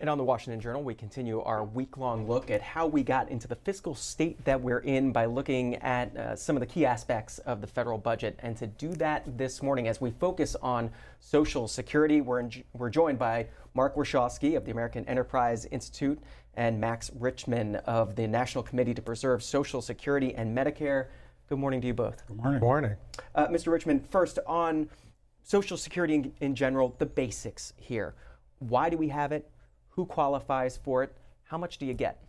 And on the Washington Journal, we continue our week-long look at how we got into the fiscal state that we're in by looking at some of the key aspects of the federal budget. And to do that this morning, as we focus on Social Security, we're joined by Mark Warshawsky of the American Enterprise Institute and Max Richtman of the National Committee to Preserve Social Security and Medicare. Good morning to you both. Good morning. Good morning. Mr. Richtman, first on Social Security in general, the basics here. Why do we have it? Who qualifies for it? How much do you get?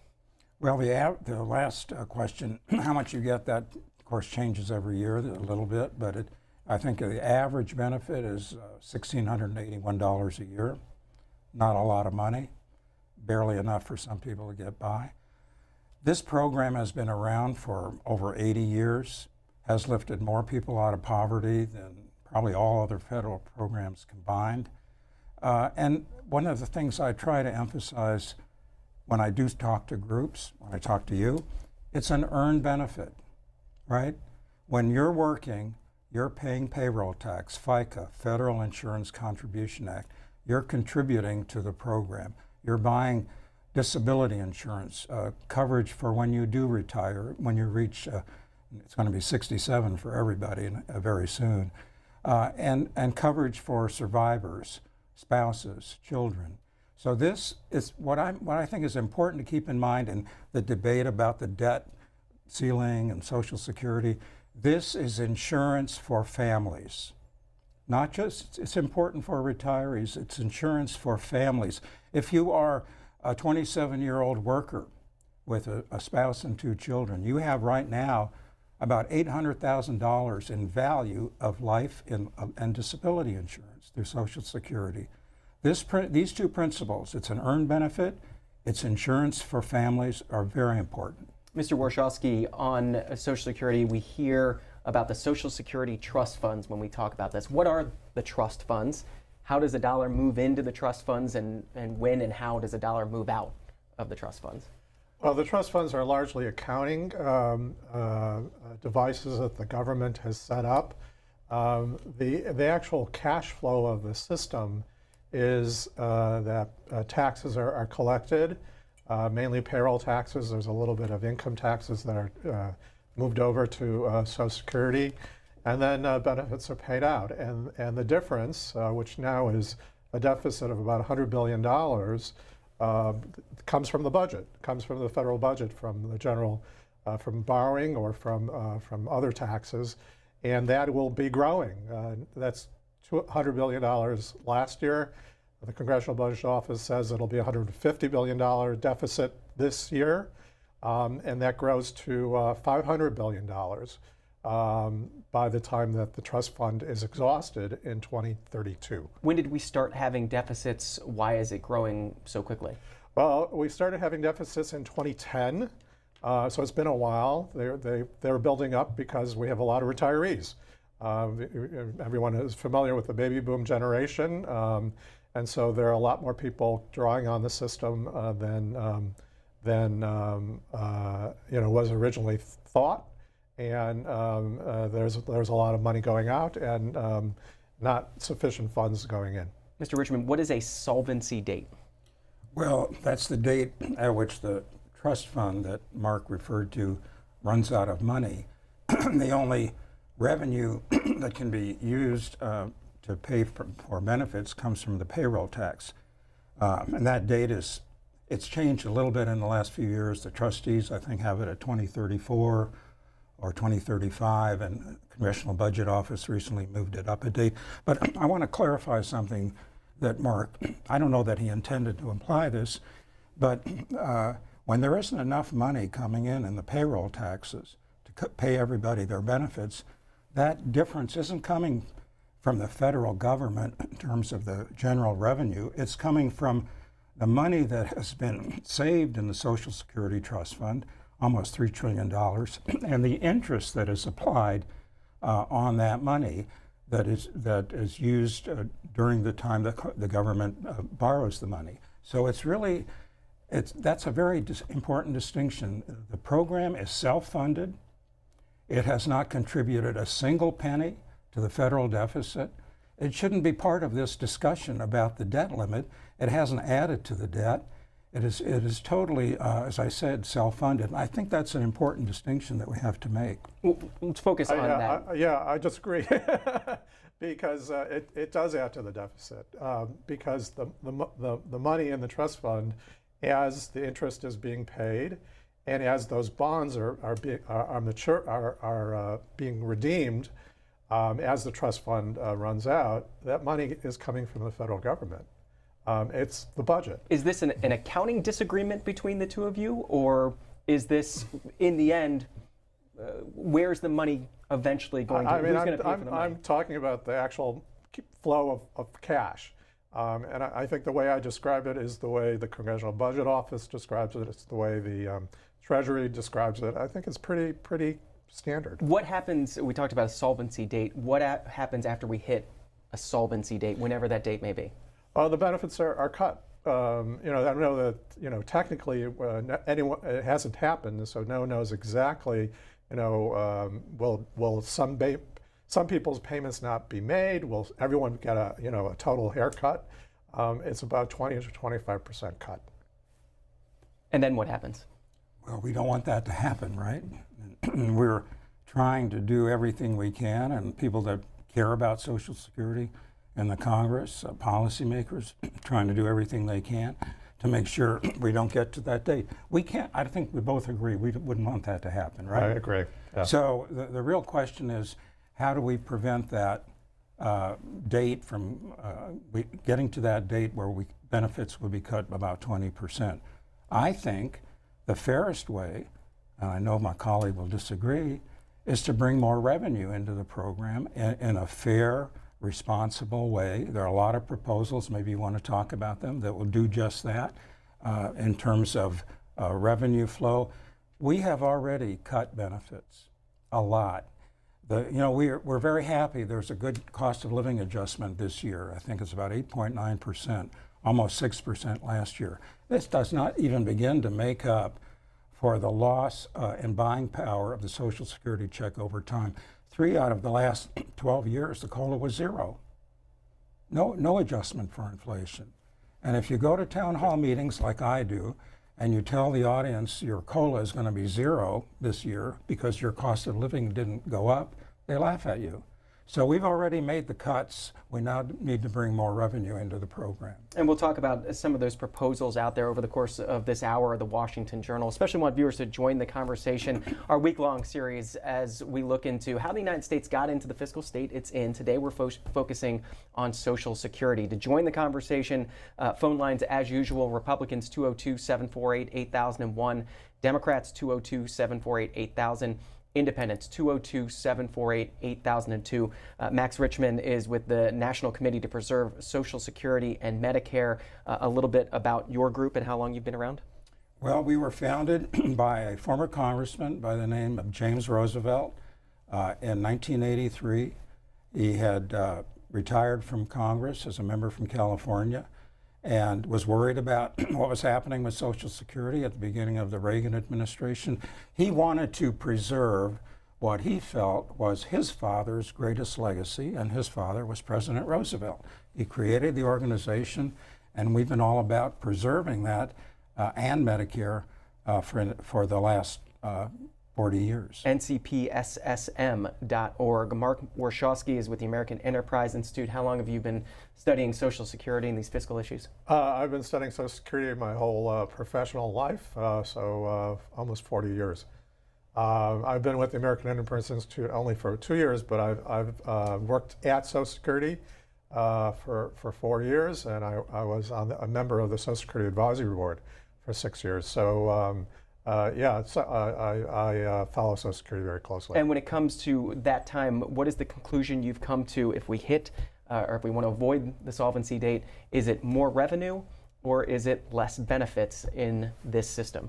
Well, the last question, how much you get, that of course changes every year a little bit, but I think the average benefit is $1,681 a year. Not a lot of money, barely enough for some people to get by. This program has been around for over 80 years, has lifted more people out of poverty than probably all other federal programs combined. And one of the things I try to emphasize when I do talk to groups, when I talk to you, it's an earned benefit, right? When you're working, you're paying payroll tax, FICA, Federal Insurance Contribution Act. You're contributing to the program. You're buying disability insurance, coverage for when you do retire, when you reach, it's going to be 67 for everybody very soon, and coverage for survivors, spouses, children. So this is what I think is important to keep in mind in the debate about the debt ceiling and Social Security. This is insurance for families. Not just, it's important for retirees, it's insurance for families. If you are a 27-year-old worker with a spouse and 2 children, you have right now about $800,000 in value of life and disability insurance through Social Security. These two principles, it's an earned benefit, it's insurance for families, are very important. Mr. Warshawsky, on Social Security, we hear about the Social Security trust funds when we talk about this. What are the trust funds? How does a dollar move into the trust funds, and when and how does a dollar move out of the trust funds? Well, the trust funds are largely accounting devices that the government has set up. The actual cash flow of the system is that taxes are collected, mainly payroll taxes. There's a little bit of income taxes that are moved over to Social Security, and then benefits are paid out. And the difference, which now is a deficit of about $100 billion, comes from the budget, comes from the federal budget, from the general, from borrowing or from other taxes, and that will be growing. That's $100 billion last year. The Congressional Budget Office says it'll be a $150 billion deficit this year, and that grows to $500 billion by the time that the trust fund is exhausted in 2032. When did we start having deficits? Why is it growing so quickly? Well, we started having deficits in 2010, so it's been a while. They're building up because we have a lot of retirees. Everyone is familiar with the baby boom generation, and so there are a lot more people drawing on the system than was originally thought. And there's a lot of money going out and not sufficient funds going in. Mr. Richtman, what is a solvency date? Well, that's the date at which the trust fund that Mark referred to runs out of money. The only revenue that can be used to pay for benefits comes from the payroll tax. And that date it's changed a little bit in the last few years. The trustees, I think, have it at 2034 or 2035, and the Congressional Budget Office recently moved it up a date. But I want to clarify something that Mark, I don't know that he intended to imply this, but when there isn't enough money coming in the payroll taxes to pay everybody their benefits, that difference isn't coming from the federal government in terms of the general revenue. It's coming from the money that has been saved in the Social Security Trust Fund, almost $3 trillion, and the interest that is applied on that money that is used during the time that the government borrows the money. So that's a very important distinction. The program is self-funded. It has not contributed a single penny to the federal deficit. It shouldn't be part of this discussion about the debt limit. It hasn't added to the debt. It is totally, as I said, self-funded. And I think that's an important distinction that we have to make. Well, let's focus on that. I disagree because it does add to the deficit because the money in the trust fund, as the interest is being paid, and as those bonds are being redeemed, as the trust fund runs out, that money is coming from the federal government. It's the budget. Is this an accounting disagreement between the two of you, or is this, in the end, where's the money eventually going to? Who's going to pay for the money? I'm talking about the actual flow of cash. And I think the way I describe it is the way the Congressional Budget Office describes it. It's the way the Treasury describes it. I think it's pretty standard. What happens, we talked about a solvency date, what happens after we hit a solvency date, whenever that date may be? The benefits are cut. I know that, technically it hasn't happened, so no one knows exactly, will some people's payments not be made? Will everyone get a total haircut? It's about 20 to 25% cut. And then what happens? Well, we don't want that to happen, right? We're trying to do everything we can, and people that care about Social Security in the Congress, policymakers, trying to do everything they can to make sure we don't get to that date. We can't, I think we both agree, we wouldn't want that to happen, right? I agree. Yeah. So the real question is, how do we prevent that date from getting to that date where benefits would be cut about 20%? I think the fairest way, and I know my colleague will disagree, is to bring more revenue into the program in a fair, responsible way. There are a lot of proposals, maybe you want to talk about them, that will do just that in terms of revenue flow. We have already cut benefits a lot. We're very happy. There's a good cost of living adjustment this year. I think it's about 8.9%, almost 6% last year. This does not even begin to make up for the loss in buying power of the Social Security check over time. 3 out of the last 12 years, the COLA was zero. No adjustment for inflation. And if you go to town hall meetings like I do, and you tell the audience your COLA is going to be zero this year because your cost of living didn't go up, they laugh at you. So we've already made the cuts. We now need to bring more revenue into the program. And we'll talk about some of those proposals out there over the course of this hour of the Washington Journal. Especially want viewers to join the conversation, our week-long series, as we look into how the United States got into the fiscal state it's in. Today we're focusing on Social Security. To join the conversation, phone lines as usual, Republicans 202-748-8001, Democrats 202-748-8000. Independents, 202-748-8002. Max Richtman is with the National Committee to Preserve Social Security and Medicare. A little bit about your group and how long you've been around? Well, we were founded by a former congressman by the name of James Roosevelt in 1983. He had retired from Congress as a member from California and was worried about what was happening with Social Security at the beginning of the Reagan administration. He wanted to preserve what he felt was his father's greatest legacy, and his father was President Roosevelt. He created the organization, and we've been all about preserving that and Medicare for the last 40 years. ncpssm.org. Mark Warshawsky is with the American Enterprise Institute. How long have you been studying Social Security and these fiscal issues? I've been studying Social Security my whole professional life, so almost 40 years. I've been with the American Enterprise Institute only for 2 years, but I've worked at Social Security for 4 years, and I was a member of the Social Security Advisory Board for 6 years. So I follow Social Security very closely. And when it comes to that time, what is the conclusion you've come to if we hit, or if we want to avoid the solvency date? Is it more revenue, or is it less benefits in this system?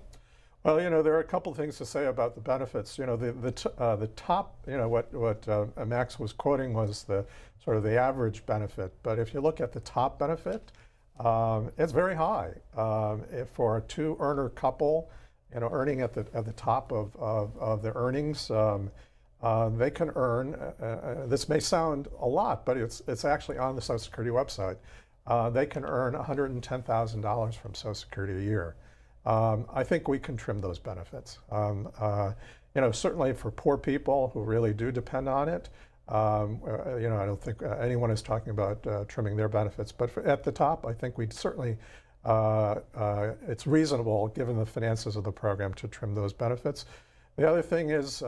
Well, there are a couple of things to say about the benefits. The top, what Max was quoting was the sort of the average benefit. But if you look at the top benefit, it's very high. For a two-earner couple, earning at the top of their earnings, they can earn. This may sound a lot, but it's actually on the Social Security website. they can earn $110,000 from Social Security a year. I think we can trim those benefits. Certainly for poor people who really do depend on it, I don't think anyone is talking about trimming their benefits. But at the top, I think we'd certainly, it's reasonable, given the finances of the program, to trim those benefits. The other thing is,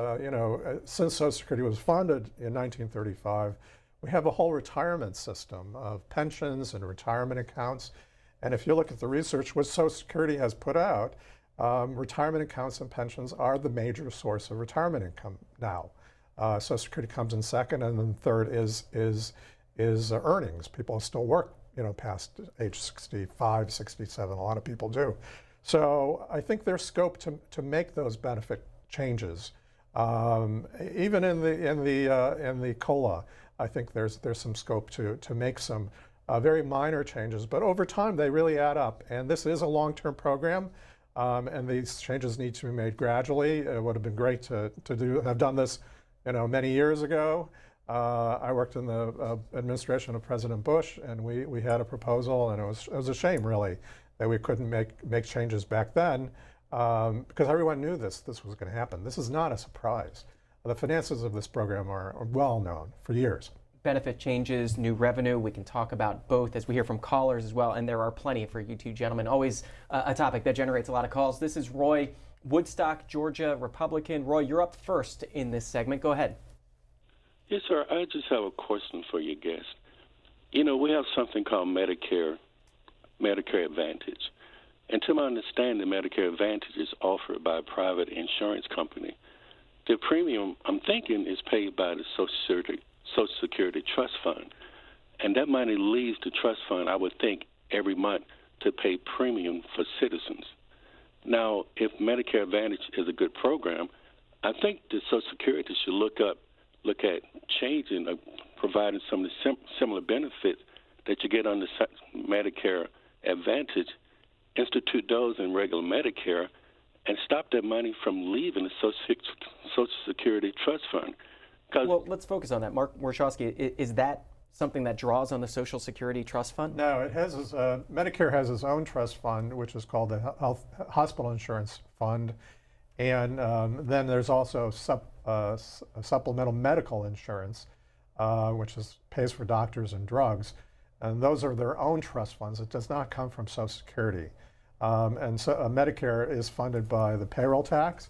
since Social Security was funded in 1935, we have a whole retirement system of pensions and retirement accounts. And if you look at the research which Social Security has put out, retirement accounts and pensions are the major source of retirement income now. Social Security comes in second, and then third is earnings. People still work, past age 65, 67. A lot of people do. So I think there's scope to make those benefit changes. Even in the COLA, I think there's some scope to make some very minor changes. But over time, they really add up. And this is a long-term program. And these changes need to be made gradually. It would have been great to have done this, many years ago. I worked in the administration of President Bush, and we had a proposal, and it was a shame, really, that we couldn't make changes back then, because everyone knew this was going to happen. This is not a surprise. The finances of this program are well known for years. Benefit changes, new revenue. We can talk about both as we hear from callers as well, and there are plenty for you two gentlemen. Always a topic that generates a lot of calls. This is Roy, Woodstock, Georgia, Republican. Roy, you're up first in this segment. Go ahead. Yes, sir. I just have a question for your guest. We have something called Medicare Advantage. And to my understanding, Medicare Advantage is offered by a private insurance company. The premium, I'm thinking, is paid by the Social Security Trust Fund. And that money leaves the trust fund, I would think, every month to pay premium for citizens. Now, if Medicare Advantage is a good program, I think the Social Security should look at changing or providing some of the similar benefits that you get under Medicare Advantage, institute those in regular Medicare, and stop that money from leaving the Social Security Trust Fund. Well, let's focus on that. Mark Warshawsky, is that something that draws on the Social Security Trust Fund? No, it has Medicare has its own trust fund, which is called the Hospital Insurance Fund. And then there's also supplemental medical insurance, which pays for doctors and drugs. And those are their own trust funds. It does not come from Social Security. And so Medicare is funded by the payroll tax,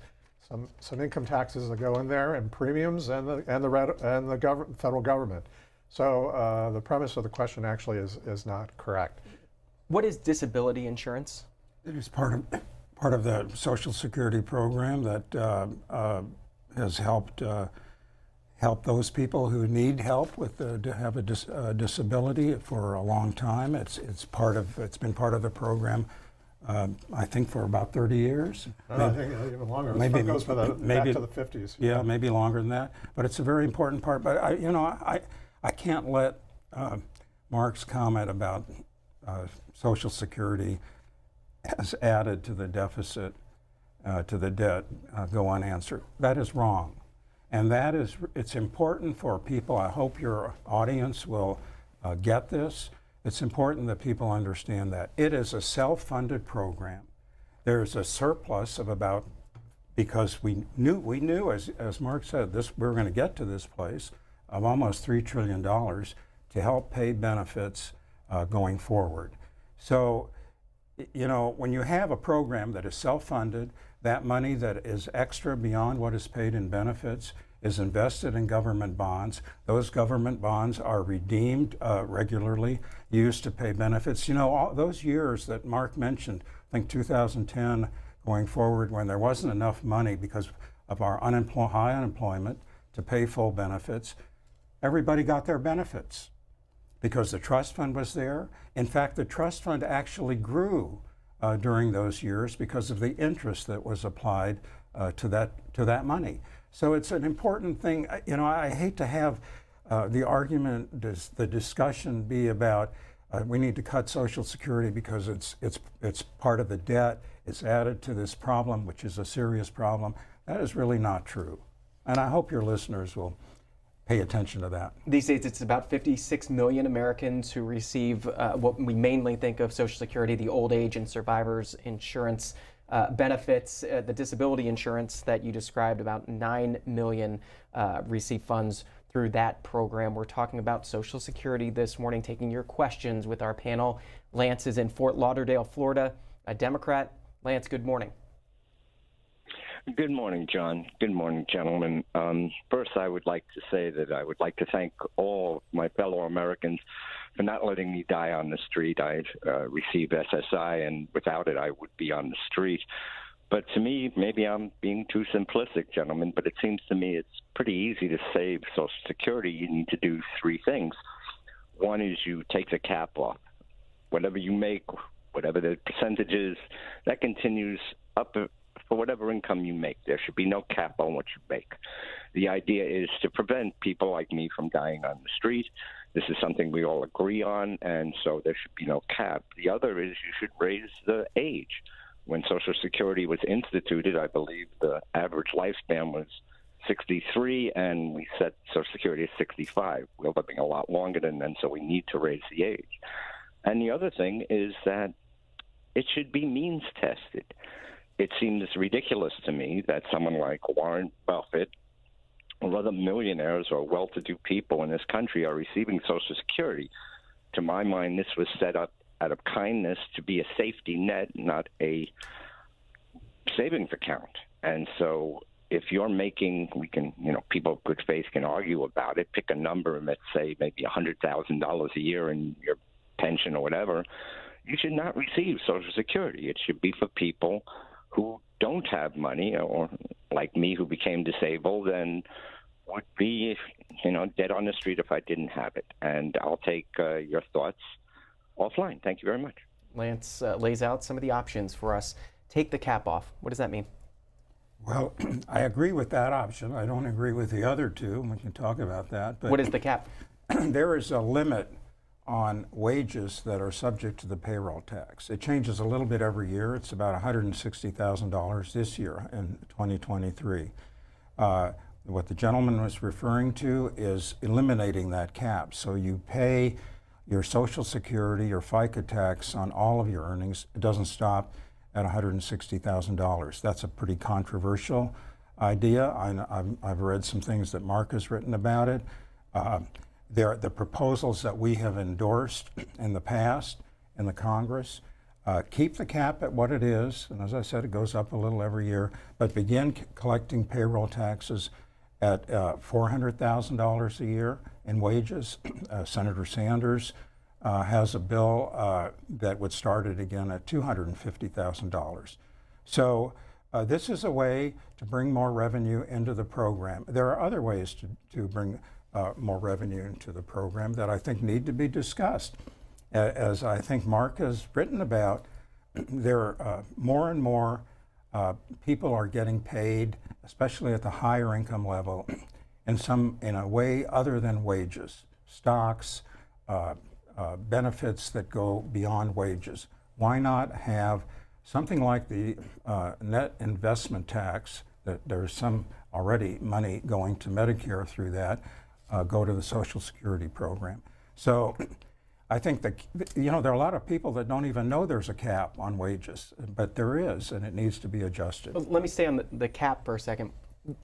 some income taxes that go in there, and premiums, and the federal government. So the premise of the question actually is not correct. What is disability insurance? It is part of the Social Security program that has helped those people who need help with to have a disability for a long time. It's been part of the program. I think for about 30 years. I think even longer. Maybe it goes back to the 50s. Yeah, maybe longer than that. But it's a very important part. But I can't let Mark's comment about Social Security has added to the deficit, to the debt, go unanswered. That is wrong. And it's important for people. I hope your audience will get this. It's important that people understand that. It is a self-funded program. There's a surplus of because we knew, as Mark said, we were going to get to this place of almost $3 trillion to help pay benefits going forward. So, when you have a program that is self-funded, that money that is extra beyond what is paid in benefits is invested in government bonds. Those government bonds are redeemed regularly, used to pay benefits. All those years that Mark mentioned, I think 2010 going forward, when there wasn't enough money because of our high unemployment to pay full benefits, everybody got their benefits because the trust fund was there. In fact, the trust fund actually grew during those years because of the interest that was applied to that money. So it's an important thing. I hate to have the argument, the discussion be about we need to cut Social Security because it's part of the debt. It's added to this problem, which is a serious problem. That is really not true. And I hope your listeners will pay attention to that. These days, it's about 56 million Americans who receive what we mainly think of Social Security, the old age and survivors insurance benefits, the disability insurance that you described. About 9 million receive funds through that program. We're talking about Social Security this morning, taking your questions with our panel. Lance is in Fort Lauderdale, Florida, a Democrat. Lance, good morning. Good morning, John. Good morning, gentlemen. First, I would like to say that I would like to thank all my fellow Americans for not letting me die on the street. I received SSI, and without it, I would be on the street. But to me, maybe I'm being too simplistic, gentlemen, but it seems to me it's pretty easy to save Social Security. You need to do three things. One is you take the cap off. Whatever you make, whatever the percentage is, that continues up for whatever income you make. There should be no cap on what you make. The idea is to prevent people like me from dying on the street. This is something we all agree on, and so there should be no cap. The other is you should raise the age. When Social Security was instituted, I believe the average lifespan was 63, and we set Social Security at 65. We're living a lot longer than then, so we need to raise the age. And the other thing is that it should be means tested. It seems ridiculous to me that someone like Warren Buffett or other millionaires or well-to-do people in this country are receiving Social Security. To my mind, this was set up out of kindness to be a safety net, not a savings account. And so if you're making, we can, people of good faith can argue about it, pick a number and let's say maybe $100,000 a year in your pension or whatever, you should not receive Social Security. It should be for people who don't have money, or like me, who became disabled and would be, dead on the street if I didn't have it. And I'll take your thoughts offline. Thank you very much. Lance lays out some of the options for us. Take the cap off. What does that mean? Well, I agree with that option. I don't agree with the other two. We can talk about that. But What is the cap? there is a limit on wages that are subject to the payroll tax. It changes a little bit every year. It's about $160,000 this year in 2023. What the gentleman was referring to is eliminating that cap. So you pay your Social Security, your FICA tax on all of your earnings. It doesn't stop at $160,000. That's a pretty controversial idea. I've read some things that Mark has written about it. The proposals that we have endorsed in the past in the Congress keep the cap at what it is, and as I said, it goes up a little every year, but begin collecting payroll taxes at $400,000 a year in wages. Senator Sanders has a bill that would start it again at $250,000. So this is a way to bring more revenue into the program. There are other ways to bring more revenue into the program that I think need to be discussed. As I think Mark has written about, there are more and more people are getting paid, especially at the higher income level, in a way other than wages, stocks, benefits that go beyond wages. Why not have something like the net investment tax, that there's some already money going to Medicare through that, go to the Social Security program. So I think that, there are a lot of people that don't even know there's a cap on wages, but there is, and it needs to be adjusted. Well, let me stay on the cap for a second.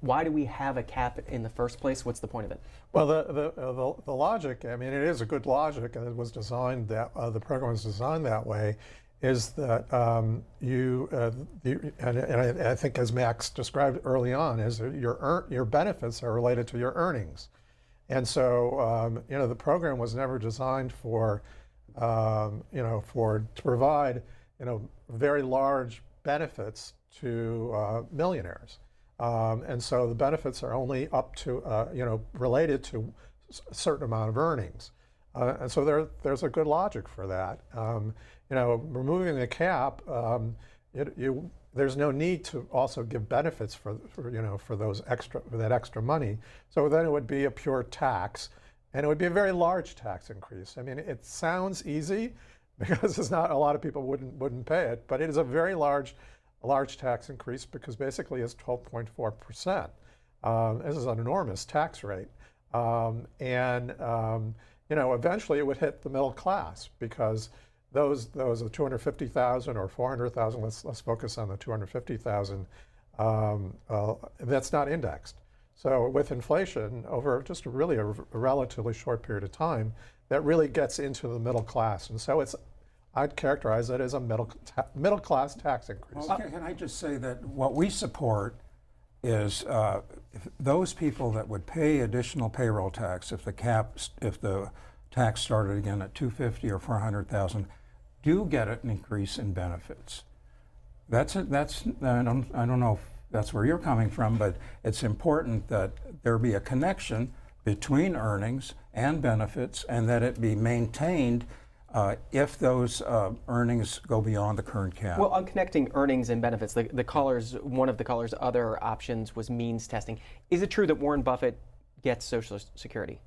Why do we have a cap in the first place? What's the point of it? Well, the logic, it is a good logic, and it was designed that, the program was designed that way, is that and I think as Max described early on, is that your benefits are related to your earnings. And so, the program was never designed to provide, very large benefits to millionaires. And so the benefits are only up to, related to a certain amount of earnings. And so there's a good logic for that. Removing the cap, there's no need to also give benefits for that extra money. So then it would be a pure tax, and it would be a very large tax increase. It sounds easy because it's not, a lot of people wouldn't pay it, but it is a very large tax increase because basically it's 12.4%. This is an enormous tax rate. You know, eventually it would hit the middle class because those 250,000 or 400,000. Let's focus on the 250,000. That's not indexed. So with inflation over just really a relatively short period of time, that really gets into the middle class, and so I'd characterize it as a middle class tax increase. Okay, can I just say that what we support is if those people that would pay additional payroll tax if the tax started again at 250 or 400,000 do get an increase in benefits. I don't know if that's where you're coming from, but it's important that there be a connection between earnings and benefits, and that it be maintained if those earnings go beyond the current cap. Well, on connecting earnings and benefits, one of the caller's other options was means testing. Is it true that Warren Buffett gets Social Security?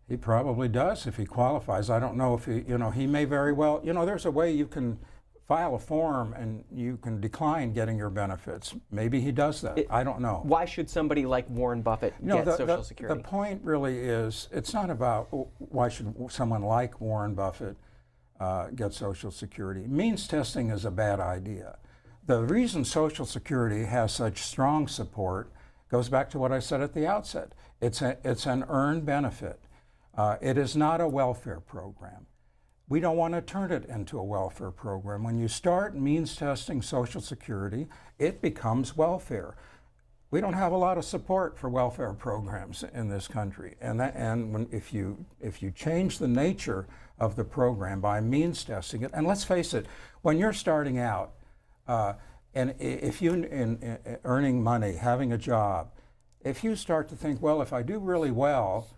He probably does if he qualifies. I don't know if he may very well, there's a way you can file a form and you can decline getting your benefits. Maybe he does that. I don't know. Why should somebody like Warren Buffett get Social Security? The point really is, it's not about why should someone like Warren Buffett get Social Security. Means testing is a bad idea. The reason Social Security has such strong support goes back to what I said at the outset. It's an earned benefit. It is not a welfare program. We don't want to turn it into a welfare program. When you start means testing Social Security, it becomes welfare. We don't have a lot of support for welfare programs in this country, if you change the nature of the program by means testing it, and let's face it, when you're starting out, and if you earning money, having a job, if you start to think, well, if I do really well,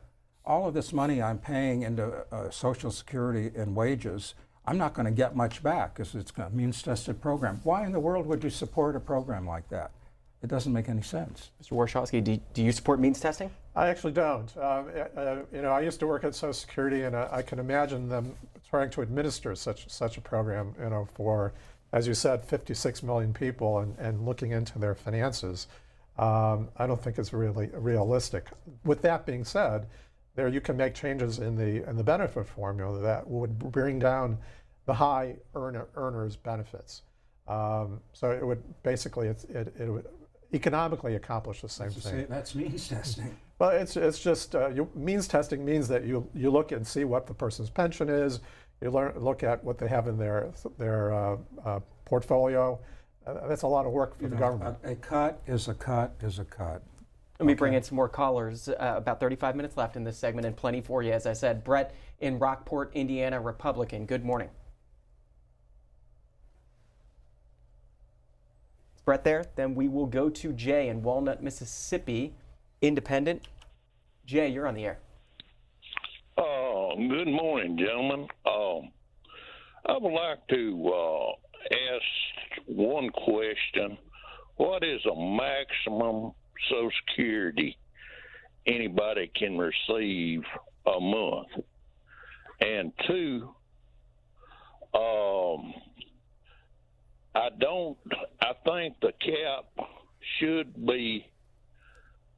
all of this money I'm paying into Social Security and wages, I'm not going to get much back because it's a means-tested program. Why in the world would you support a program like that? It doesn't make any sense. Mr. Warshawsky, do you support means testing? I actually don't. I used to work at Social Security, and I can imagine them trying to administer such a program, for, as you said, 56 million people and looking into their finances. I don't think it's really realistic. With that being said, there you can make changes in the benefit formula that would bring down the high earners benefits. So it would basically it would economically accomplish the same thing. That's means testing. Well, it's just means testing means that you look and see what the person's pension is. You look at what they have in their portfolio. That's a lot of work for the government. A cut is a cut is a cut. Let me bring in some more callers. About 35 minutes left in this segment, and plenty for you. As I said, Brett in Rockport, Indiana, Republican. Good morning. Is Brett there? Then we will go to Jay in Walnut, Mississippi, Independent. Jay, you're on the air. Good morning, gentlemen. I would like to ask one question. What is a maximum Social Security anybody can receive a month? And two, I think the cap should be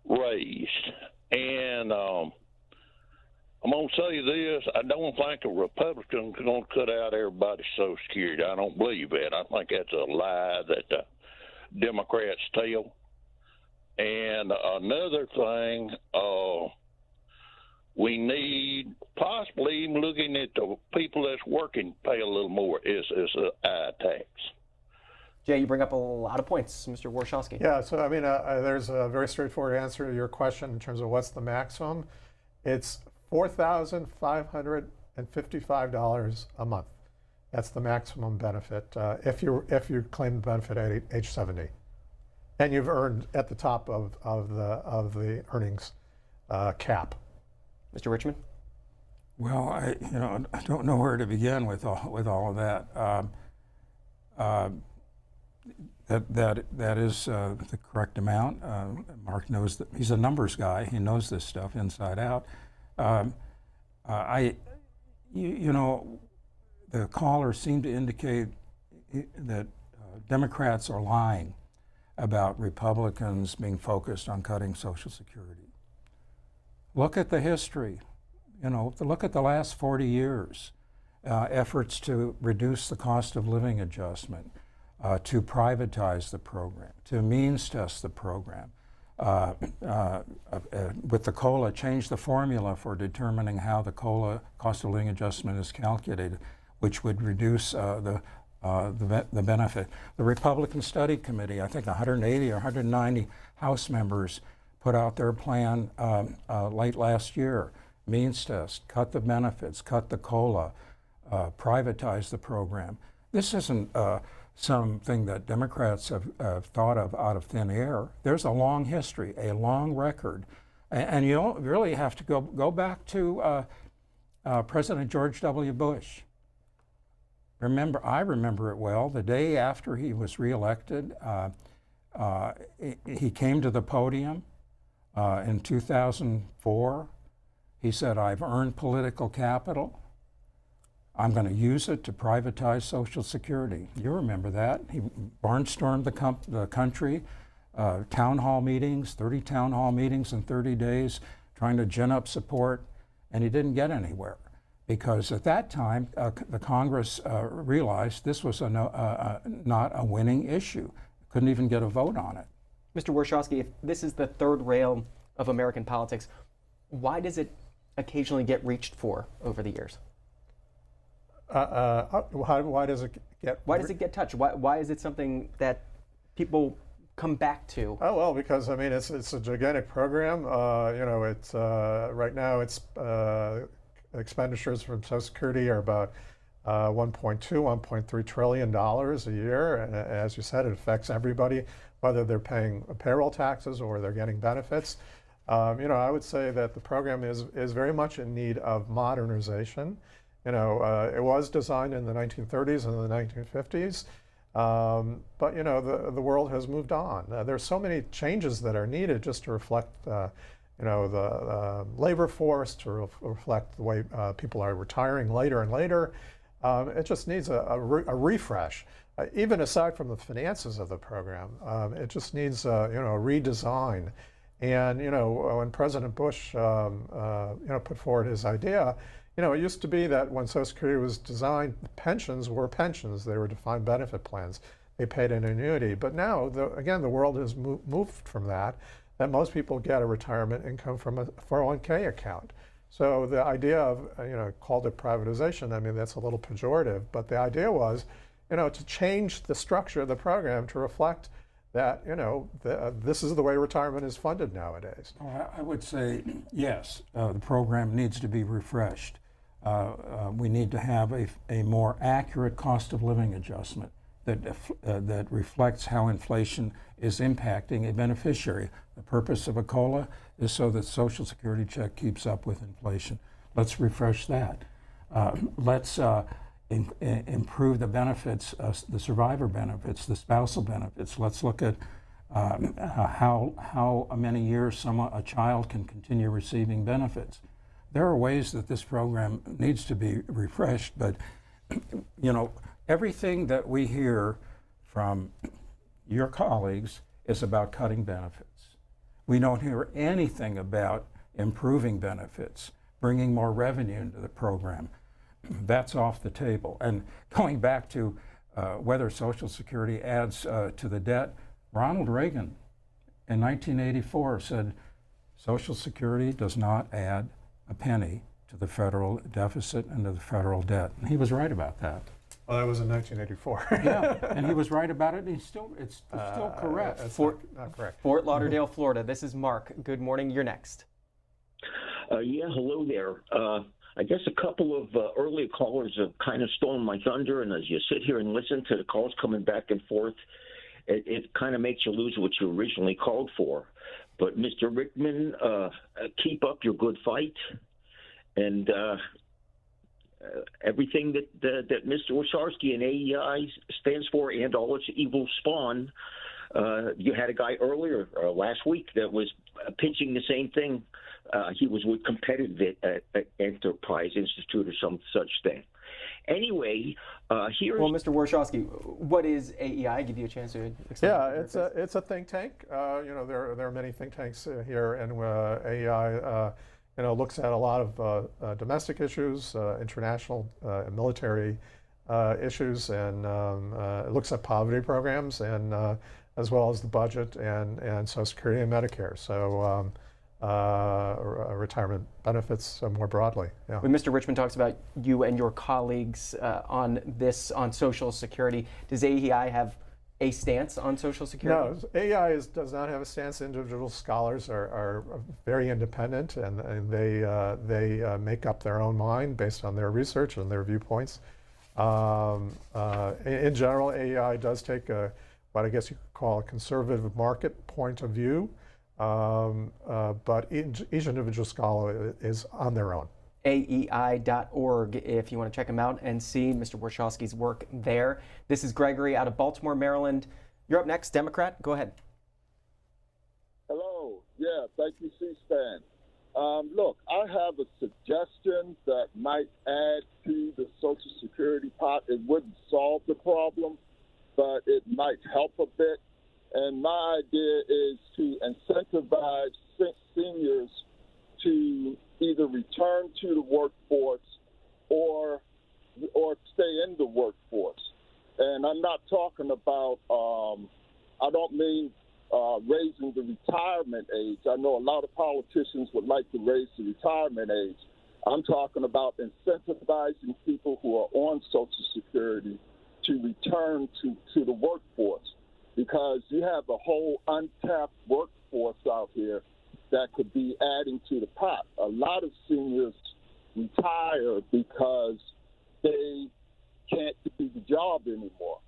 raised. And I'm going to say this, I don't think a Republican is going to cut out everybody's Social Security. I don't believe that. I think that's a lie that the Democrats tell. And another thing, we need possibly even looking at the people that's working pay a little more is a tax. Jay, you bring up a lot of points, Mr. Warshawsky. Yeah, so I mean, there's a very straightforward answer to your question in terms of what's the maximum. It's $4,555 a month. That's the maximum benefit if you claim the benefit at age 70. And you've earned at the top of the earnings cap. Mr. Richtman? Well, I don't know where to begin with all of that. That is the correct amount. Mark knows that he's a numbers guy. He knows this stuff inside out. The caller seemed to indicate that Democrats are lying about Republicans being focused on cutting Social Security. look at the history. Look at the last 40 years. Efforts to reduce the cost of living adjustment, to privatize the program, to means test the program. With the COLA, change the formula for determining how the COLA, cost of living adjustment, is calculated, which would reduce the benefit. The Republican Study Committee, I think 180 or 190 House members put out their plan late last year. Means test, cut the benefits, cut the COLA, privatize the program. This isn't something that Democrats have thought of out of thin air. There's a long history, a long record. And you don't really have to go back to President George W. Bush. I remember it well. The day after he was reelected, he came to the podium in 2004. He said, "I've earned political capital. I'm going to use it to privatize Social Security." You remember that. He barnstormed the country, town hall meetings, 30 town hall meetings in 30 days, trying to gin up support, and he didn't get anywhere. Because at that time, the Congress realized this was not a winning issue. Couldn't even get a vote on it. Mr. Warshawsky, if this is the third rail of American politics, why does it occasionally get reached for over the years? Why does it get? Why does it get touched? Why is it something that people come back to? Oh well, because I mean it's a gigantic program. It's right now it's expenditures from Social Security are about $1.3 trillion a year, and as you said, it affects everybody, whether they're paying payroll taxes or they're getting benefits. I would say that the program is very much in need of modernization. It was designed in the 1930s and the 1950s, but the world has moved on. There's so many changes that are needed just to reflect the labor force, to reflect the way people are retiring later and later. It just needs a refresh. Even aside from the finances of the program, it just needs a redesign. And when President Bush put forward his idea, it used to be that when Social Security was designed, pensions were pensions. They were defined benefit plans. They paid an annuity. But now, again, the world has moved from that most people get a retirement income from a 401k account. So the idea of, called it privatization, I mean, that's a little pejorative, but the idea was, to change the structure of the program to reflect that, this is the way retirement is funded nowadays. I would say, yes, the program needs to be refreshed. We need to have a more accurate cost of living adjustment that reflects how inflation is impacting a beneficiary. The purpose of a COLA is so that Social Security check keeps up with inflation. Let's refresh that. Let's improve the benefits, the survivor benefits, the spousal benefits. Let's look at how many years a child can continue receiving benefits. There are ways that this program needs to be refreshed, but everything that we hear from your colleagues is about cutting benefits. We don't hear anything about improving benefits, bringing more revenue into the program. That's off the table. And going back to whether Social Security adds to the debt, Ronald Reagan in 1984 said Social Security does not add a penny to the federal deficit and to the federal debt. And he was right about that. Well, that was in 1984. Yeah, and he was right about it. It's still correct. It's not correct. Fort Lauderdale, Florida. This is Mark. Good morning. You're next. Hello there. I guess a couple of earlier callers have kind of stolen my thunder, and as you sit here and listen to the calls coming back and forth, it kind of makes you lose what you originally called for. But Mr. Richtman, keep up your good fight, and everything that Mr. Warshawsky and AEI stands for, and all its evil spawn. You had a guy earlier last week that was pitching the same thing. He was with Competitive Enterprise Institute or some such thing. Anyway, here's... Well, Mr. Warshawsky, what is AEI? Give you a chance to explain. Yeah, it's a think tank. There are many think tanks here, and AEI looks at a lot of domestic issues, international and military issues, and it looks at poverty programs, and as well as the budget and Social Security and Medicare. So retirement benefits more broadly. Yeah. When Mr. Richtman talks about you and your colleagues on Social Security, does AEI have a stance on Social Security? No, AEI does not have a stance. Individual scholars are very independent, and they make up their own mind based on their research and their viewpoints. In general, AEI does take what I guess you could call a conservative market point of view, but each individual scholar is on their own. AEI.org if you want to check him out and see Mr. Warshawsky's work there. This is Gregory out of Baltimore, Maryland. You're up next, Democrat. Go ahead. Hello. Yeah, thank you, C-SPAN. Look, I have a suggestion that might add to the Social Security pot. It wouldn't solve the problem, but it might help a bit. And my idea is to incentivize seniors to either return to the workforce or stay in the workforce. And I'm not talking about, I don't mean raising the retirement age. I know a lot of politicians would like to raise the retirement age. I'm talking about incentivizing people who are on Social Security to return to the workforce, because you have a whole untapped workforce out here that could be adding to the pot. A lot of seniors retire because they can't do the job anymore.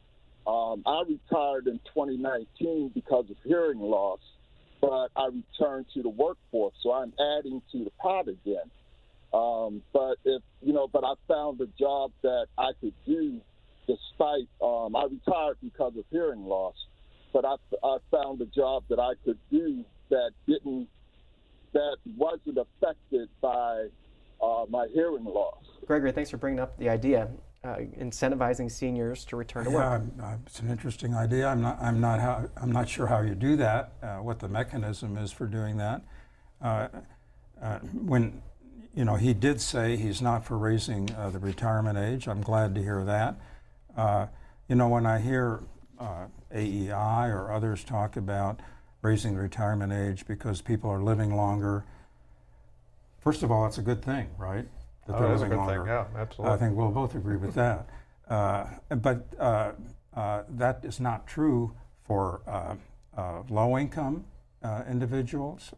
I retired in 2019 because of hearing loss, but I returned to the workforce, so I'm adding to the pot again. But I found a job that I could do despite, I retired because of hearing loss, but I found a job that I could do that wasn't affected by my hearing loss. Gregory, thanks for bringing up the idea, incentivizing seniors to return to work. It's an interesting idea. I'm not sure how you do that. What the mechanism is for doing that. When he did say he's not for raising the retirement age. I'm glad to hear that. When I hear AEI or others talk about raising the retirement age because people are living longer, first of all, it's a good thing, right? That they're living longer. Thing. Yeah, absolutely. I think we'll both agree with that. But that is not true for low-income individuals.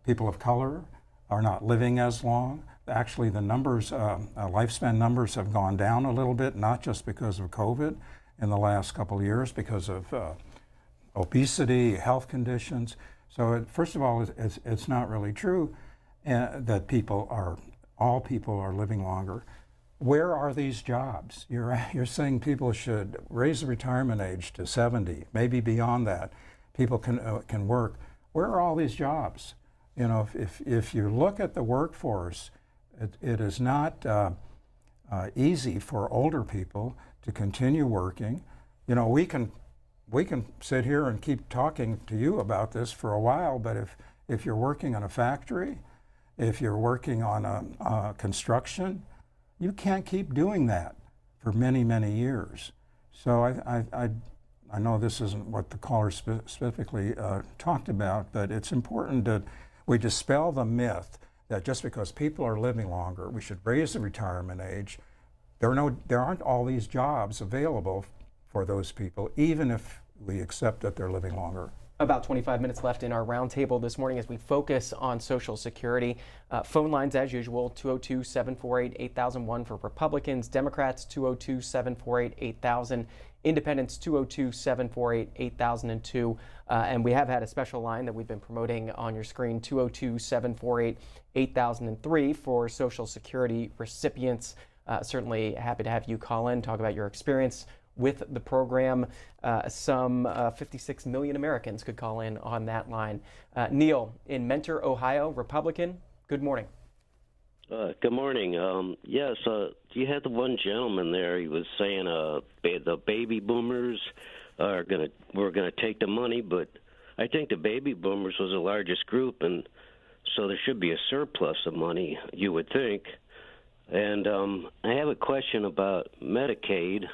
People of color are not living as long. Actually, the numbers, lifespan numbers have gone down a little bit, not just because of COVID in the last couple of years, because of obesity, health conditions. So first of all, it's not really true that all people are living longer. Where are these jobs? You're saying people should raise the retirement age to 70, maybe beyond that. People can work. Where are all these jobs? If you look at the workforce, it is not easy for older people to continue working. We can sit here and keep talking to you about this for a while, but if you're working in a factory, if you're working on construction, you can't keep doing that for many, many years. So I know this isn't what the caller specifically talked about, but it's important that we dispel the myth that just because people are living longer, we should raise the retirement age. There aren't all these jobs available for those people, even if we accept that they're living longer. About 25 minutes left in our roundtable this morning as we focus on Social Security. Phone lines as usual, 202-748-8001 for Republicans, Democrats 202-748-8000, Independents 202-748-8002. And we have had a special line that we've been promoting on your screen, 202-748-8003 for Social Security recipients. Certainly happy to have you call in, talk about your experience with the program. Some 56 million Americans could call in on that line. Neil in Mentor, Ohio, Republican, good morning. Good morning. Yes, you had the one gentleman there. He was saying the baby boomers were going to take the money, but I think the baby boomers was the largest group, and so there should be a surplus of money, you would think. And I have a question about Medicaid.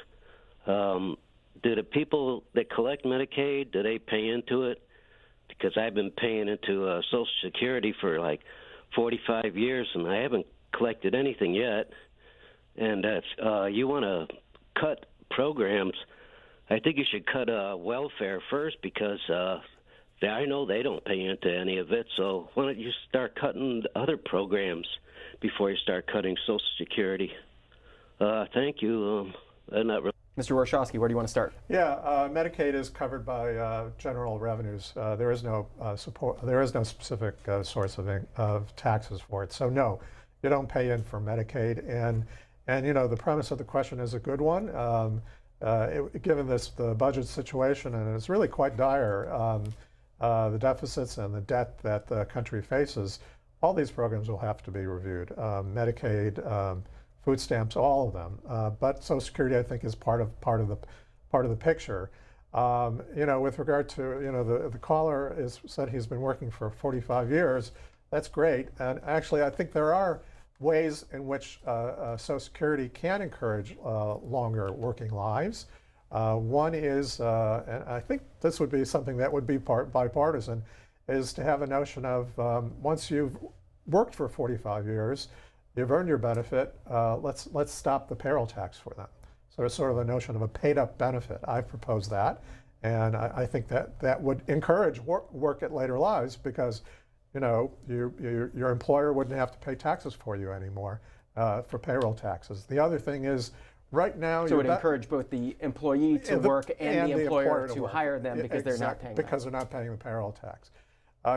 Do the people that collect Medicaid, do they pay into it? Because I've been paying into Social Security for like 45 years, and I haven't collected anything yet. And if you want to cut programs, I think you should cut welfare first, because I know they don't pay into any of it. So why don't you start cutting other programs before you start cutting Social Security? Thank you. Not really. Mr. Warshawsky, where do you want to start? Yeah, Medicaid is covered by general revenues. There is no support. There is no specific source of taxes for it. So no, you don't pay in for Medicaid. And you know, the premise of the question is a good one. Given the budget situation, and it's really quite dire, the deficits and the debt that the country faces, all these programs will have to be reviewed. Medicaid, food stamps, all of them. But Social Security, I think, is part of the picture. You know, with regard to, you know, the caller said he's been working for 45 years. That's great. And actually, I think there are ways in which Social Security can encourage longer working lives. One is, and I think this would be something that would be bipartisan, is to have a notion of once you've worked for 45 years, you've earned your benefit, let's stop the payroll tax for them. So it's sort of a notion of a paid-up benefit. I've proposed that, and I think that would encourage work at later lives, because you know, your employer wouldn't have to pay taxes for you anymore for payroll taxes. The other thing is, right now, so it would encourage both the employee to work and the employer to hire them, because they're not paying the payroll tax.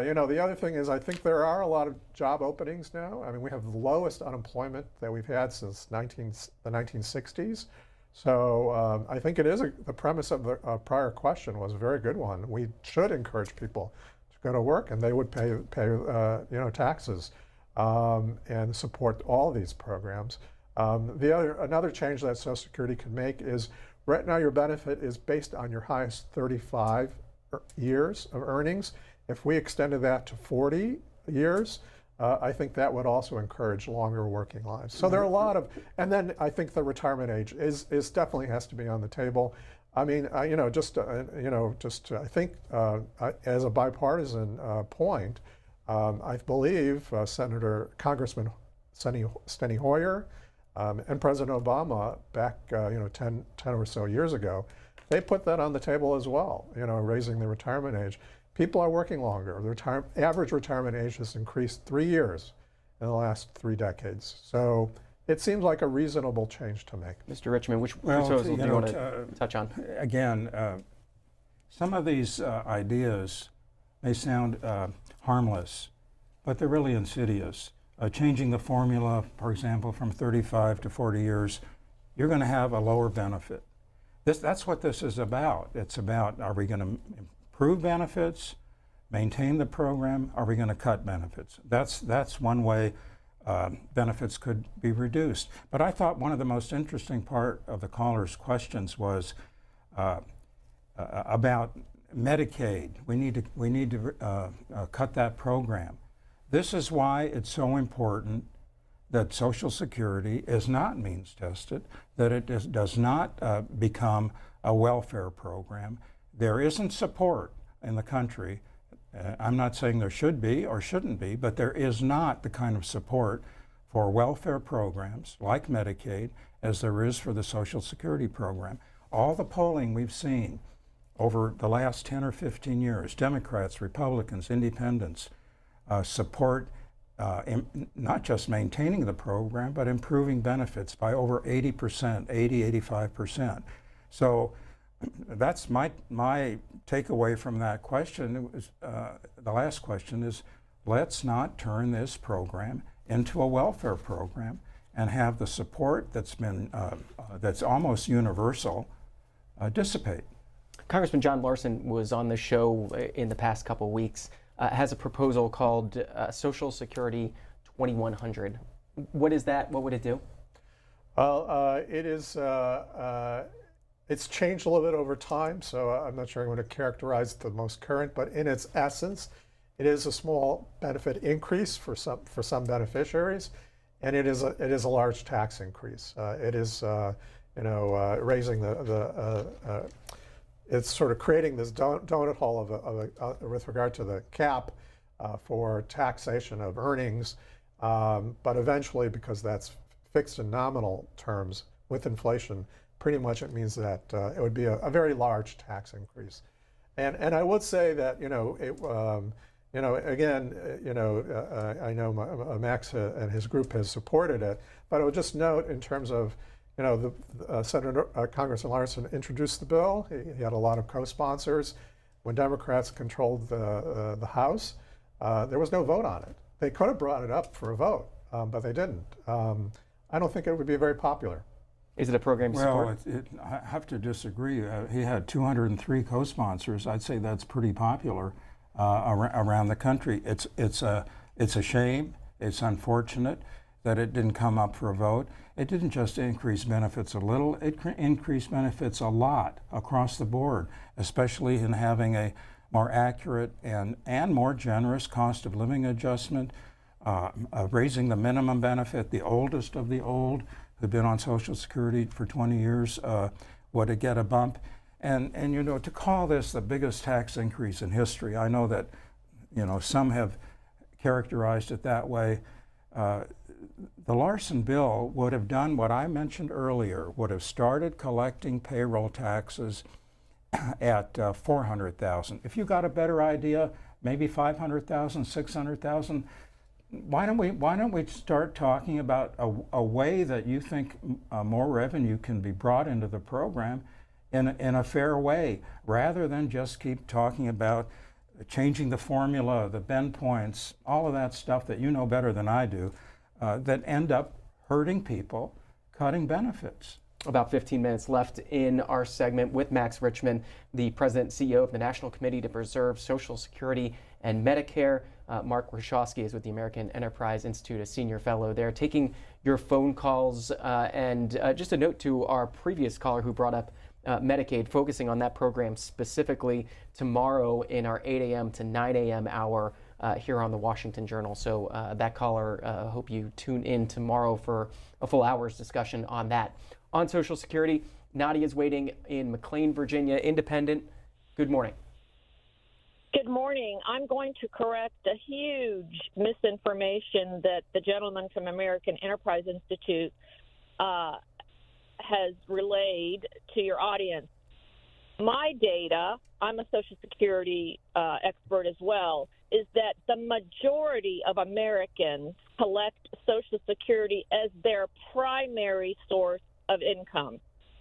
You know, the other thing is, I think there are a lot of job openings now. I mean, we have the lowest unemployment that we've had since the 1960s. So I think it is the premise of the prior question was a very good one. We should encourage people to go to work, and they would pay you know, taxes and support all these programs. Another change that Social Security can make is, right now your benefit is based on your highest 35 years of earnings. If we extended that to 40 years, I think that would also encourage longer working lives. So there are a lot of, and then I think the retirement age is definitely has to be on the table. I mean, you know, I think as a bipartisan point, I believe Congressman Steny Hoyer and President Obama back, you know, 10 or so years ago, they put that on the table as well, you know, raising the retirement age. People are working longer. The average retirement age has increased 3 years in the last 3 decades. So it seems like a reasonable change to make. Mr. Richtman, which proposal do you want to touch on? Again, some of these ideas may sound harmless, but they're really insidious. Changing the formula, for example, from 35 to 40 years, you're going to have a lower benefit. That's what this is about. It's about, are we going to improve benefits, maintain the program? Are we going to cut benefits? That's one way benefits could be reduced. But I thought one of the most interesting part of the caller's questions was about Medicaid. We need to cut that program. This is why it's so important that Social Security is not means tested, that it does not become a welfare program. There isn't support in the country. I'm not saying there should be or shouldn't be, but there is not the kind of support for welfare programs like Medicaid as there is for the Social Security program. All the polling we've seen over the last 10 or 15 years, Democrats, Republicans, independents, support not just maintaining the program, but improving benefits by over 80%, 85%. So that's my takeaway from that question. It was, the last question is, let's not turn this program into a welfare program and have the support that's been that's almost universal dissipate. Congressman John Larson was on the show in the past couple of weeks. Has a proposal called Social Security 2100. What is that? What would it do? Well, it is. It's changed a little bit over time, so I'm not sure I'm going to characterize the most current, but in its essence, It is a small benefit increase for some beneficiaries, and it is a large tax increase. It is raising it's sort of creating this donut hole with regard to the cap for taxation of earnings, but eventually, because that's fixed in nominal terms with inflation, pretty much it means that it would be a very large tax increase. And I would say that I know Max and his group has supported it, but I would just note in terms of Congressman Larson introduced the bill. He had a lot of co-sponsors. When Democrats controlled the House, there was no vote on it. They could have brought it up for a vote, but they didn't. I don't think it would be very popular. Is it a program you support? Well, I have to disagree. He had 203 co-sponsors. I'd say that's pretty popular around the country. It's a shame. It's unfortunate that it didn't come up for a vote. It didn't just increase benefits a little, it increased benefits a lot across the board, especially in having a more accurate and more generous cost of living adjustment, raising the minimum benefit. The oldest of the old who've been on Social Security for 20 years would get a bump. And to call this the biggest tax increase in history, I know that some have characterized it that way. The Larson bill would have done what I mentioned earlier, would have started collecting payroll taxes at $400,000. If you got a better idea, maybe $500,000, $600,000, why don't we start talking about a way that you think more revenue can be brought into the program in a fair way, rather than just keep talking about changing the formula, the bend points, all of that stuff that you know better than I do, that end up hurting people, cutting benefits. About 15 minutes left in our segment with Max Richtman, the President and CEO of the National Committee to Preserve Social Security and Medicare. Mark Warshawsky is with the American Enterprise Institute, a senior fellow there, taking your phone calls. And just a note to our previous caller who brought up Medicaid, focusing on that program specifically tomorrow in our 8 a.m. to 9 a.m. hour here on the Washington Journal. So that caller, hope you tune in tomorrow for a full hour's discussion on that. On Social Security, Nadia is waiting in McLean, Virginia. Independent, good morning. Good morning. I'm going to correct a huge misinformation that the gentleman from American Enterprise Institute has relayed to your audience. My data, I'm a Social Security expert as well, is that the majority of Americans collect Social Security as their primary source of income.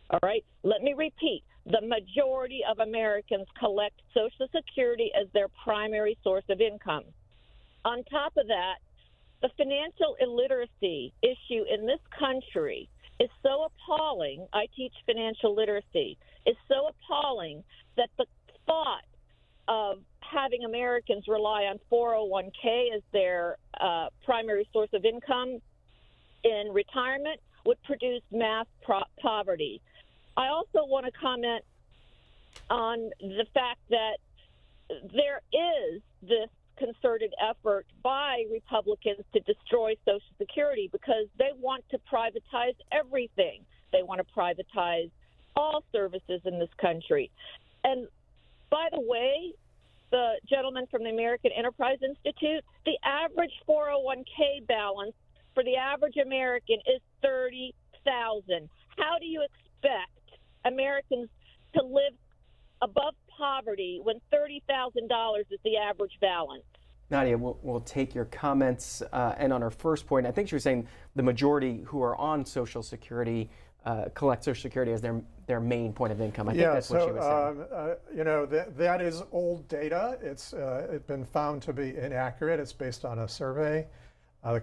All right? Let me repeat. The majority of Americans collect Social Security as their primary source of income. On top of that, the financial illiteracy issue in this country is so appalling. I teach financial literacy. Is so appalling that the thought of having Americans rely on 401k as their primary source of income in retirement would produce mass poverty. I also want to comment on the fact that there is this concerted effort by Republicans to destroy Social Security because they want to privatize everything. They want to privatize all services in this country. And by the way, the gentleman from the American Enterprise Institute, the average 401k balance for the average American is $30,000. How do you expect Americans to live above poverty when $30,000 is the average balance? Nadia, we'll take your comments. And on our first point, I think she was saying the majority who are on Social Security collect Social Security as their main point of income. I think that's what she was saying. That is old data. It's been found to be inaccurate. It's based on a survey, the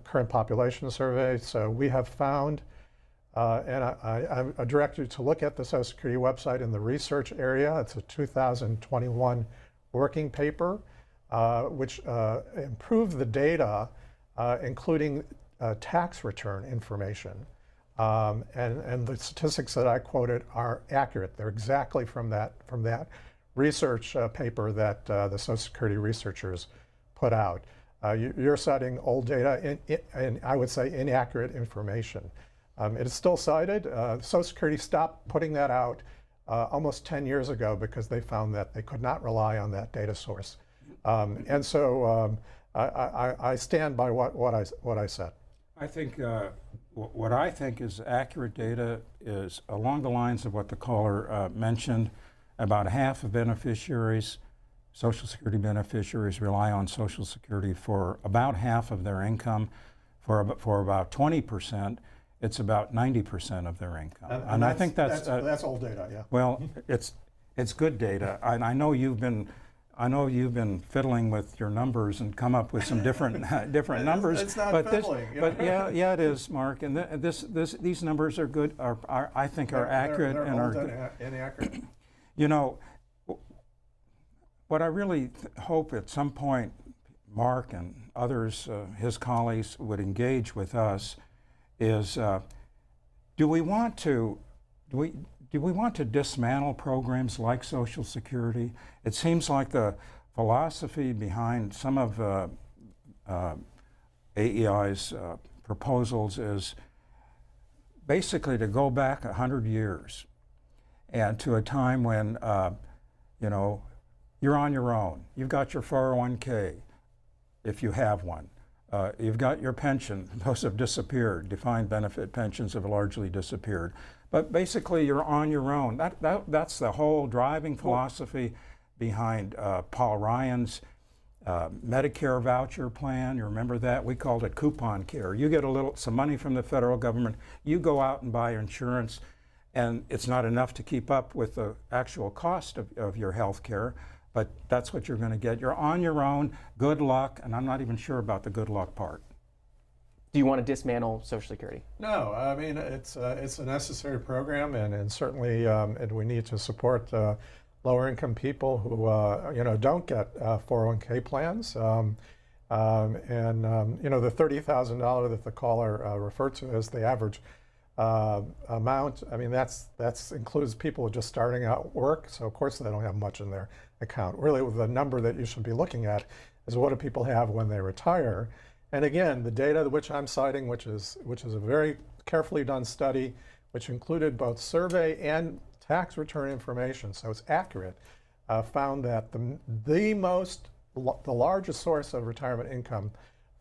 current population survey. So we have found, and I direct you to look at the Social Security website in the research area. It's a 2021 working paper, which improved the data, including tax return information. And the statistics that I quoted are accurate. They're exactly from that research paper that the Social Security researchers put out. You're citing old data and I would say inaccurate information. It is still cited. Social Security stopped putting that out almost 10 years ago because they found that they could not rely on that data source. And so I stand by what I said. I think what I think is accurate data is along the lines of what the caller mentioned. About half of beneficiaries, Social Security beneficiaries, rely on Social Security for about half of their income. For about 20%, it's about 90% of their income. And I think that's old data, yeah. Well, it's good data. I know you've been fiddling with your numbers and come up with some different numbers. It's not fiddling. But yeah, it is, Mark. And these numbers are good. I think are accurate they're and old are and inaccurate. You know, what I really hope at some point, Mark and others, his colleagues, would engage with us is, do we want to dismantle programs like Social Security? It seems like the philosophy behind some of AEI's proposals is basically to go back 100 years and to a time when, you're on your own. You've got your 401k, if you have one. You've got your pension. Those have disappeared. Defined benefit pensions have largely disappeared. But basically, you're on your own. That's the whole driving philosophy behind Paul Ryan's Medicare voucher plan. You remember that? We called it coupon care. You get some money from the federal government. You go out and buy insurance, and it's not enough to keep up with the actual cost of your health care. But that's what you're going to get. You're on your own. Good luck. And I'm not even sure about the good luck part. Do you want to dismantle Social Security? No, I mean, it's a necessary program, and certainly and we need to support lower income people who don't get 401k plans. The $30,000 that the caller referred to as the average amount, I mean, that's includes people just starting out work, so of course they don't have much in their account. Really, the number that you should be looking at is what do people have when they retire. And again, the data which I'm citing, which is a very carefully done study, which included both survey and tax return information, so it's accurate, found that the largest source of retirement income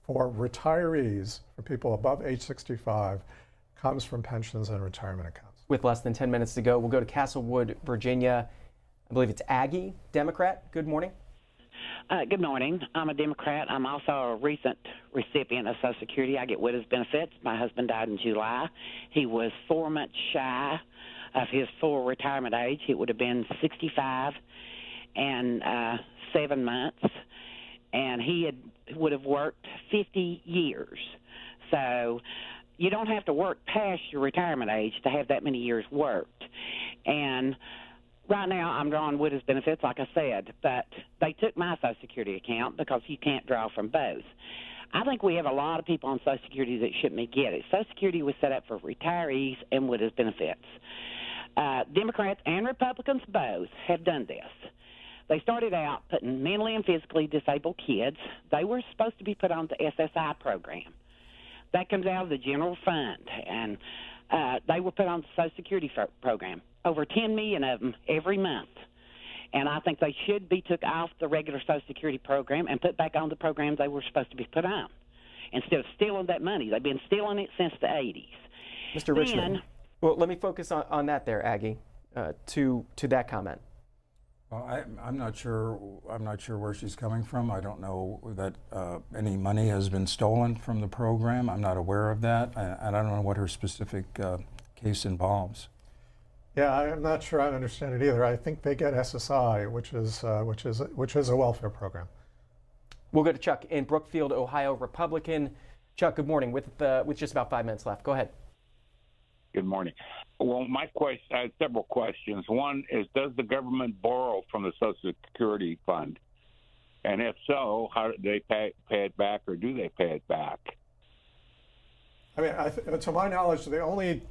for retirees, for people above age 65, comes from pensions and retirement accounts. With less than 10 minutes to go, we'll go to Castlewood, Virginia. I believe it's Aggie, Democrat. Good morning. Good morning. I'm a Democrat. I'm also a recent recipient of Social Security. I get widow's benefits. My husband died in July. He was 4 months shy of his full retirement age. It would have been 65 and 7 months, and he would have worked 50 years. So you don't have to work past your retirement age to have that many years worked. And right now, I'm drawing widow's benefits, like I said, but they took my Social Security account because you can't draw from both. I think we have a lot of people on Social Security that shouldn't get it. Social Security was set up for retirees and widow's benefits. Democrats and Republicans both have done this. They started out putting mentally and physically disabled kids. They were supposed to be put on the SSI program. That comes out of the general fund, and they were put on the Social Security program. Over 10 million of them every month. And I think they should be took off the regular Social Security program and put back on the program they were supposed to be put on, instead of stealing that money. They've been stealing it since the 80s. Mr. Richtman, well, let me focus on that there, Aggie, to that comment. Well, I'm not sure where she's coming from. I don't know that any money has been stolen from the program. I'm not aware of that, and I don't know what her specific case involves. Yeah, I'm not sure I understand it either. I think they get SSI, which is a welfare program. We'll go to Chuck in Brookfield, Ohio, Republican. Chuck, good morning. With just about 5 minutes left, go ahead. Good morning. Well, my question, I have several questions. One is, does the government borrow from the Social Security Fund? And if so, how do they pay it back, or do they pay it back? I mean, to my knowledge, they only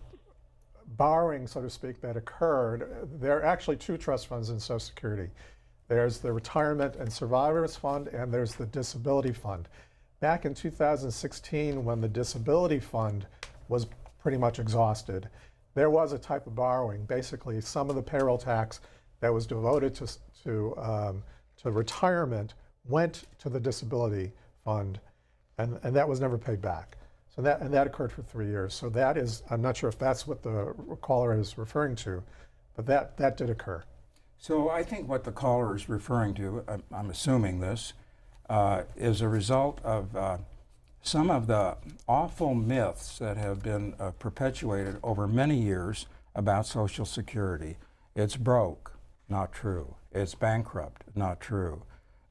borrowing, so to speak, that occurred, there are actually two trust funds in Social Security. There's the Retirement and Survivors Fund, and there's the Disability Fund. Back in 2016, when the Disability Fund was pretty much exhausted, there was a type of borrowing. Basically, some of the payroll tax that was devoted to retirement went to the Disability Fund, and that was never paid back. So that occurred for 3 years. So that is, I'm not sure if that's what the caller is referring to, but that did occur. So I think what the caller is referring to, I'm assuming this, is a result of some of the awful myths that have been perpetuated over many years about Social Security. It's broke, not true. It's bankrupt, not true.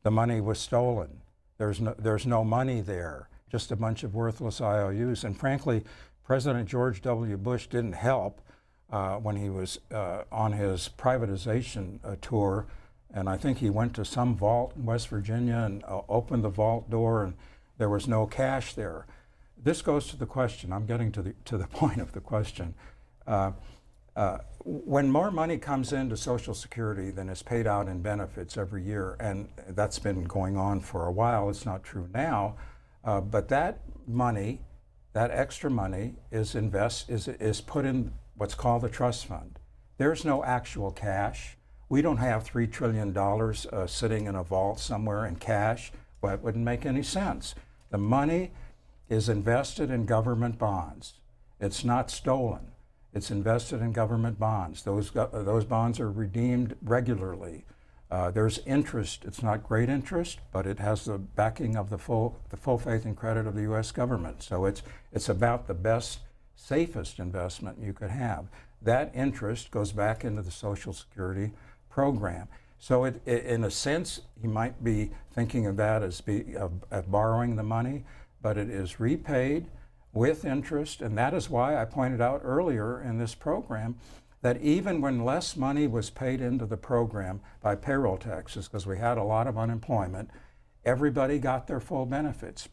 The money was stolen. There's no money there, just a bunch of worthless IOUs. And frankly, President George W. Bush didn't help when he was on his privatization tour. And I think he went to some vault in West Virginia and opened the vault door, and there was no cash there. This goes to the question. I'm getting to the point of the question. When more money comes into Social Security than is paid out in benefits every year, and that's been going on for a while, it's not true now, but that money, that extra money, is put in what's called the trust fund. There's no actual cash. We don't have $3 trillion sitting in a vault somewhere in cash. Well, it wouldn't make any sense. The money is invested in government bonds. It's not stolen. It's invested in government bonds. Those bonds are redeemed regularly. There's interest. It's not great interest, but it has the backing of the full faith and credit of the U.S. government. So it's about the best, safest investment you could have. That interest goes back into the Social Security program. So in a sense, you might be thinking of that as borrowing the money, but it is repaid with interest, and that is why I pointed out earlier in this program that even when less money was paid into the program by payroll taxes, because we had a lot of unemployment, everybody got their full benefits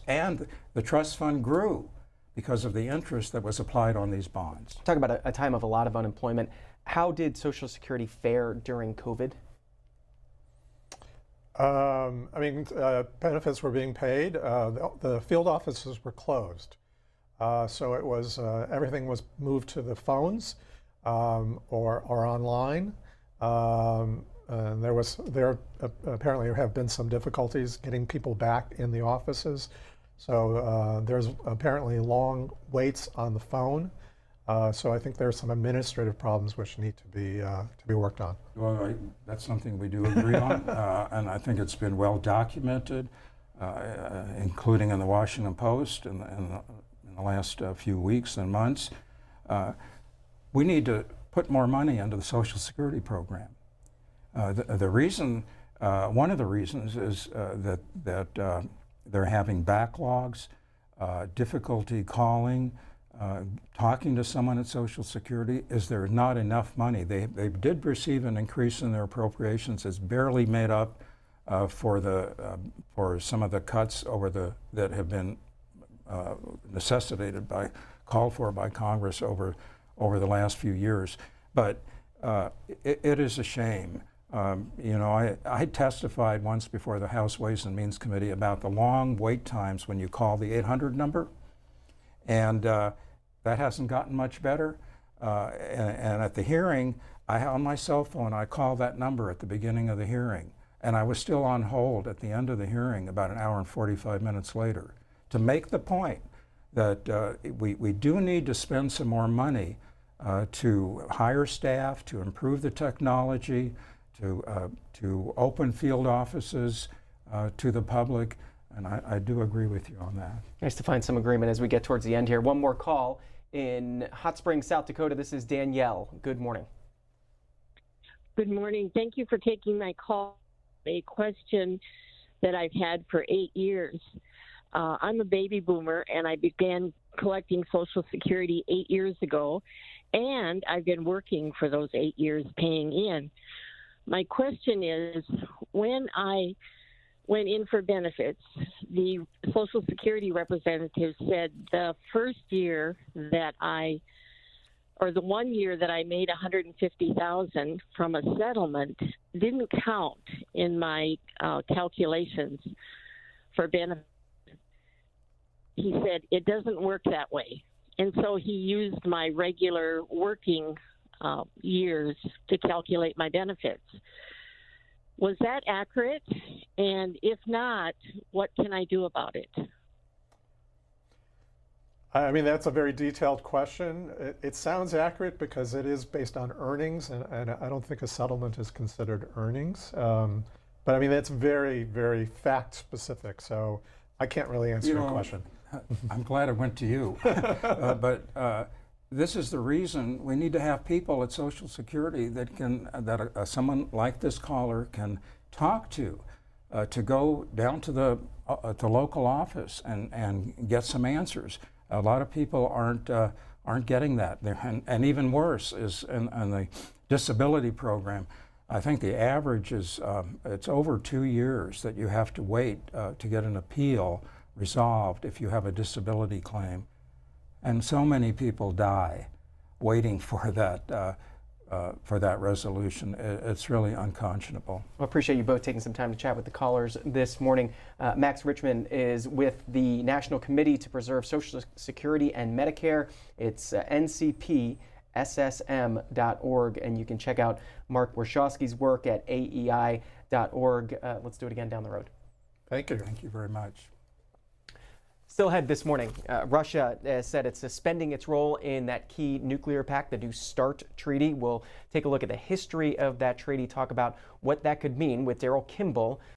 and the trust fund grew because of the interest that was applied on these bonds. Talk about a time of a lot of unemployment. How did Social Security fare during COVID? Benefits were being paid. The field offices were closed. So it was, everything was moved to the phones or online. And there apparently have been some difficulties getting people back in the offices. So there's apparently long waits on the phone. So I think there are some administrative problems which need to be worked on. Well, that's something we do agree on, and I think it's been well documented, including in the Washington Post in the last few weeks and months. We need to put more money into the Social Security program. The reason, one of the reasons, is that they're having backlogs, difficulty calling. Talking to someone at Social Security, is there not enough money? They did receive an increase in their appropriations. It's barely made up for some of the cuts that have been called for by Congress over the last few years. But it is a shame. I testified once before the House Ways and Means Committee about the long wait times when you call the 800 number, and that hasn't gotten much better. And at the hearing, on my cell phone, I called that number at the beginning of the hearing, and I was still on hold at the end of the hearing about an hour and 45 minutes later, to make the point that we do need to spend some more money to hire staff, to improve the technology, to open field offices to the public. And I do agree with you on that. Nice to find some agreement as we get towards the end here. One more call in Hot Springs, South Dakota. This is Danielle. Good morning. Good morning. Thank you for taking my call. A question that I've had for 8 years. I'm a baby boomer, and I began collecting Social Security 8 years ago, and I've been working for those 8 years paying in. My question is, when I went in for benefits, the Social Security representative said the first year that I or the 1 year that I made $150,000 from a settlement didn't count in my calculations for benefits. He said it doesn't work that way, and so he used my regular working years to calculate my benefits. Was that accurate? And if not, what can I do about it? I mean, that's a very detailed question. It sounds accurate because it is based on earnings, and I don't think a settlement is considered earnings. But I mean, that's very, very fact specific, so I can't really answer your question. I'm glad it went to you. But this is the reason we need to have people at Social Security that can, someone like this caller can talk to go down to the local office and get some answers. A lot of people aren't getting that, and even worse is in the disability program. I think the average is it's over 2 years that you have to wait to get an appeal resolved if you have a disability claim, and so many people die waiting for that resolution. It's really unconscionable. Well, I appreciate you both taking some time to chat with the callers this morning. Max Richtman is with the National Committee to Preserve Social Security and Medicare. It's ncpssm.org, and you can check out Mark Warshawsky's work at aei.org. Let's do it again down the road. Thank you. Thank you very much. Still ahead this morning, Russia said it's suspending its role in that key nuclear pact, the New START treaty. We'll take a look at the history of that treaty, talk about what that could mean with Daryl Kimball,